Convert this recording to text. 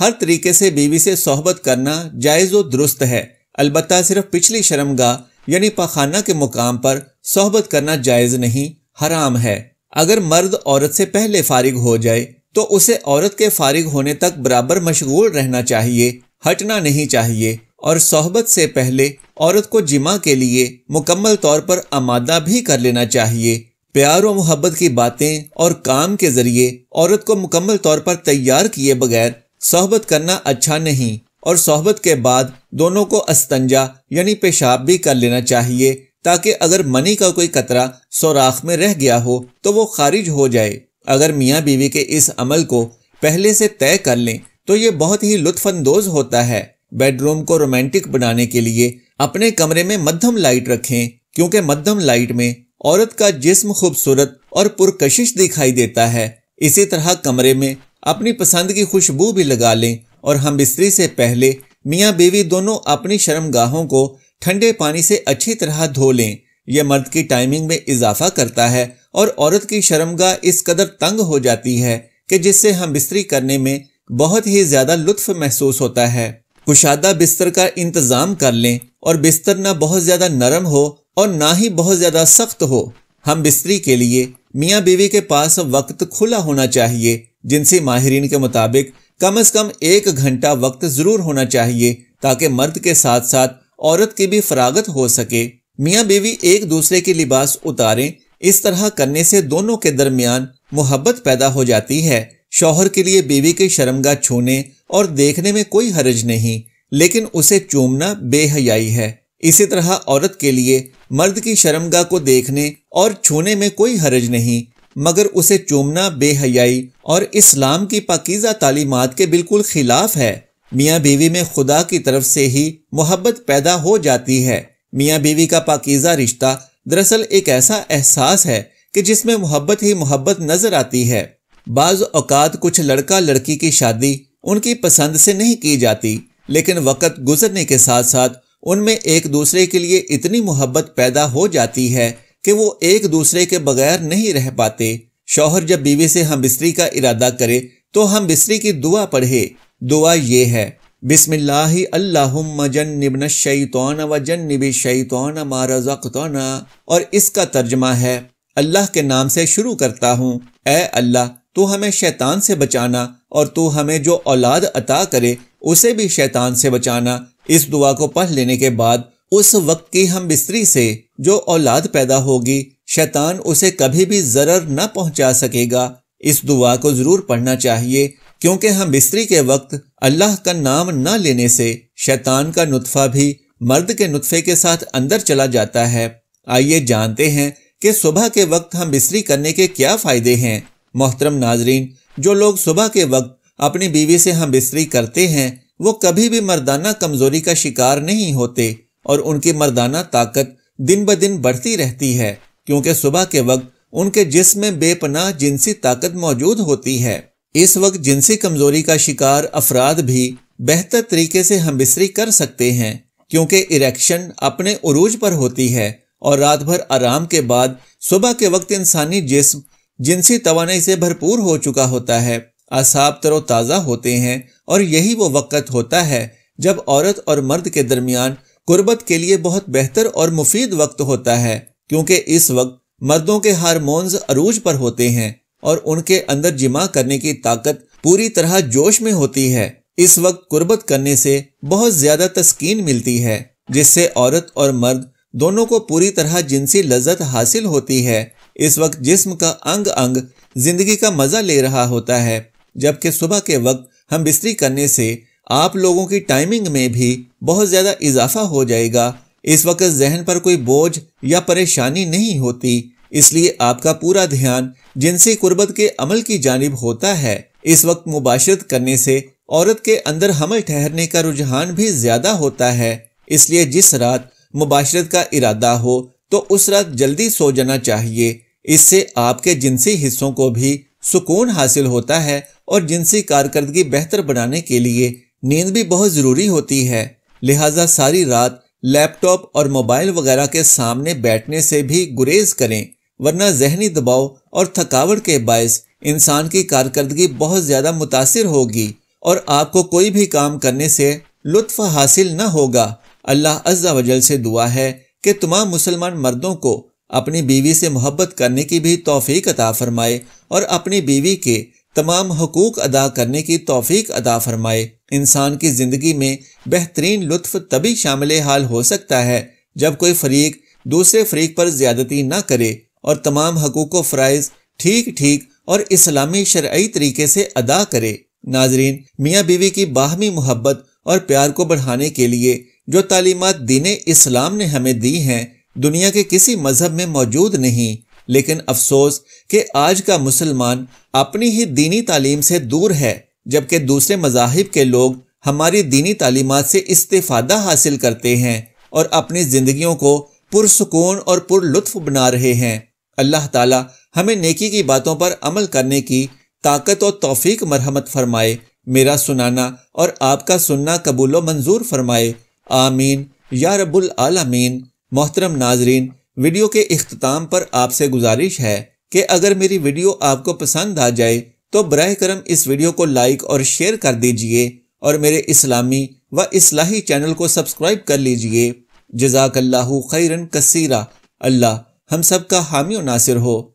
ہر طریقے سے بیوی سے صحبت کرنا جائز و درست ہے، البتہ صرف پچھلی شرمگاہ یعنی پاخانہ کے مقام پر صحبت کرنا جائز نہیں، حرام ہے۔ اگر مرد عورت سے پہلے فارغ ہو جائے تو اسے عورت کے فارغ ہونے تک برابر مشغول رہنا چاہیے، ہٹنا نہیں چاہیے، اور صحبت سے پہلے عورت کو جماع کے لیے مکمل طور پر آمادہ بھی کر لینا چاہیے۔ پیار و محبت کی باتیں اور کام کے ذریعے عورت کو مکمل طور پر تیار کیے بغیر صحبت کرنا اچھا نہیں، اور صحبت کے بعد دونوں کو استنجا یعنی پیشاب بھی کر لینا چاہیے، تاکہ اگر منی کا کوئی قطرہ سوراخ میں رہ گیا ہو تو وہ خارج ہو جائے۔ اگر میاں بیوی کے اس عمل کو پہلے سے طے کر لیں تو یہ بہت ہی لطف اندوز ہوتا ہے۔ بیڈ روم کو رومانٹک بنانے کے لیے اپنے کمرے میں مدھم لائٹ رکھیں، کیونکہ مدھم لائٹ میں عورت کا جسم خوبصورت اور پرکشش دکھائی دیتا ہے۔ اسی طرح کمرے میں اپنی پسند کی خوشبو بھی لگا لیں، اور ہم بستری سے پہلے میاں بیوی دونوں اپنی شرمگاہوں کو ٹھنڈے پانی سے اچھی طرح دھو لیں۔ یہ مرد کی ٹائمنگ میں اضافہ کرتا ہے، اور عورت کی شرمگاہ اس قدر تنگ ہو جاتی ہے کہ جس سے ہم بستری کرنے میں بہت ہی زیادہ لطف محسوس ہوتا ہے۔ کشادہ بستر کا انتظام کر لیں، اور بستر نہ بہت زیادہ نرم ہو اور نہ ہی بہت زیادہ سخت ہو۔ ہم بستری کے لیے میاں بیوی کے پاس وقت کھلا ہونا چاہیے۔ جنسی ماہرین کے مطابق کم از کم 1 گھنٹہ وقت ضرور ہونا چاہیے، تاکہ مرد کے ساتھ ساتھ عورت کی بھی فراغت ہو سکے۔ میاں بیوی ایک دوسرے کے لباس اتاریں، اس طرح کرنے سے دونوں کے درمیان محبت پیدا ہو جاتی ہے۔ شوہر کے لیے بیوی کی شرمگاہ چھونے اور دیکھنے میں کوئی حرج نہیں، لیکن اسے چومنا بے حیائی ہے۔ اسی طرح عورت کے لیے مرد کی شرمگاہ کو دیکھنے اور چھونے میں کوئی حرج نہیں، مگر اسے چومنا بے حیائی اور اسلام کی پاکیزہ تعلیمات کے بالکل خلاف ہے۔ میاں بیوی میں خدا کی طرف سے ہی محبت پیدا ہو جاتی ہے۔ میاں بیوی کا پاکیزہ رشتہ دراصل ایک ایسا احساس ہے کہ جس میں محبت ہی محبت نظر آتی ہے۔ بعض اوقات کچھ لڑکا لڑکی کی شادی ان کی پسند سے نہیں کی جاتی، لیکن وقت گزرنے کے ساتھ ساتھ ان میں ایک دوسرے کے لیے اتنی محبت پیدا ہو جاتی ہے کہ وہ ایک دوسرے کے بغیر نہیں رہ پاتے۔ شوہر جب بیوی سے ہم بستری کا ارادہ کرے تو ہم بستری کی دعا پڑھے۔ دعا یہ ہے: بسم اللہ اللہم جنبنا الشیطان وجنب الشیطان ما رزقتنا، اور اس کا ترجمہ ہے: اللہ کے نام سے شروع کرتا ہوں، اے اللہ تو ہمیں شیطان سے بچانا، اور تو ہمیں جو اولاد عطا کرے اسے بھی شیطان سے بچانا۔ اس دعا کو پڑھ لینے کے بعد اس وقت کی ہم بستری سے جو اولاد پیدا ہوگی شیطان اسے کبھی بھی ضرر نہ پہنچا سکے گا۔ اس دعا کو ضرور پڑھنا چاہیے، کیونکہ ہم بستری کے وقت اللہ کا نام نہ لینے سے شیطان کا نطفہ بھی مرد کے نطفے کے ساتھ اندر چلا جاتا ہے۔ آئیے جانتے ہیں کہ صبح کے وقت ہم بستری کرنے کے کیا فائدے ہیں۔ محترم ناظرین، جو لوگ صبح کے وقت اپنی بیوی سے ہم بستری کرتے ہیں وہ کبھی بھی مردانہ کمزوری کا شکار نہیں ہوتے، اور ان کی مردانہ طاقت دن بدن بڑھتی رہتی ہے، کیونکہ صبح کے وقت ان کے جسم میں بے پناہ جنسی طاقت موجود ہوتی ہے۔ اس وقت جنسی کمزوری کا شکار افراد بھی بہتر طریقے سے ہم بستری کر سکتے ہیں، کیونکہ اریکشن اپنے عروج پر ہوتی ہے، اور رات بھر آرام کے بعد صبح کے وقت انسانی جسم جنسی توانائی سے بھرپور ہو چکا ہوتا ہے، اعصاب تر و تازہ ہوتے ہیں، اور یہی وہ وقت ہوتا ہے جب عورت اور مرد کے درمیان قربت کے لیے بہت بہتر اور مفید وقت ہوتا ہے، کیونکہ اس وقت مردوں کے ہارمونز عروج پر ہوتے ہیں اور ان کے اندر جماع کرنے کی طاقت پوری طرح جوش میں ہوتی ہے۔ اس وقت قربت کرنے سے بہت زیادہ تسکین ملتی ہے، جس سے عورت اور مرد دونوں کو پوری طرح جنسی لذت حاصل ہوتی ہے۔ اس وقت جسم کا انگ انگ زندگی کا مزہ لے رہا ہوتا ہے، جبکہ صبح کے وقت ہم بستری کرنے سے آپ لوگوں کی ٹائمنگ میں بھی بہت زیادہ اضافہ ہو جائے گا۔ اس وقت ذہن پر کوئی بوجھ یا پریشانی نہیں ہوتی، اس لیے آپ کا پورا دھیان جنسی قربت کے عمل کی جانب ہوتا ہے۔ اس وقت مباشرت کرنے سے عورت کے اندر حمل ٹھہرنے کا رجحان بھی زیادہ ہوتا ہے، اس لیے جس رات مباشرت کا ارادہ ہو تو اس رات جلدی سو جانا چاہیے۔ اس سے آپ کے جنسی حصوں کو بھی سکون حاصل ہوتا ہے، اور جنسی کارکردگی بہتر بنانے کے لیے نیند بھی بہت ضروری ہوتی ہے۔ لہٰذا ساری رات لیپ ٹاپ اور موبائل وغیرہ کے سامنے بیٹھنے سے بھی گریز کریں، ورنہ ذہنی دباؤ اور تھکاوٹ کے باعث انسان کی کارکردگی بہت زیادہ متاثر ہوگی، اور آپ کو کوئی بھی کام کرنے سے لطف حاصل نہ ہوگا۔ اللہ عز و جل سے دعا ہے کہ تمام مسلمان مردوں کو اپنی بیوی سے محبت کرنے کی بھی توفیق عطا فرمائے اور اپنی بیوی کے تمام حقوق ادا کرنے کی توفیق عطا فرمائے۔ انسان کی زندگی میں بہترین لطف تبھی شامل حال ہو سکتا ہے جب کوئی فریق دوسرے فریق پر زیادتی نہ کرے اور تمام حقوق و فرائض ٹھیک ٹھیک اور اسلامی شرعی طریقے سے ادا کرے۔ ناظرین، میاں بیوی کی باہمی محبت اور پیار کو بڑھانے کے لیے جو تعلیمات دین اسلام نے ہمیں دی ہیں دنیا کے کسی مذہب میں موجود نہیں، لیکن افسوس کہ آج کا مسلمان اپنی ہی دینی تعلیم سے دور ہے، جبکہ دوسرے مذاہب کے لوگ ہماری دینی تعلیمات سے استفادہ حاصل کرتے ہیں اور اپنی زندگیوں کو پرسکون اور پر لطف بنا رہے ہیں۔ اللہ تعالی ہمیں نیکی کی باتوں پر عمل کرنے کی طاقت و توفیق مرحمت فرمائے، میرا سنانا اور آپ کا سننا قبول و منظور فرمائے، آمین یا رب العالمین۔ محترم ناظرین، ویڈیو کے اختتام پر آپ سے گزارش ہے کہ اگر میری ویڈیو آپ کو پسند آ جائے تو براہ کرم اس ویڈیو کو لائک اور شیئر کر دیجئے اور میرے اسلامی و اصلاحی چینل کو سبسکرائب کر لیجئے۔ جزاک اللہ خیرن کثیرا۔ اللہ ہم سب کا حامی و ناصر ہو۔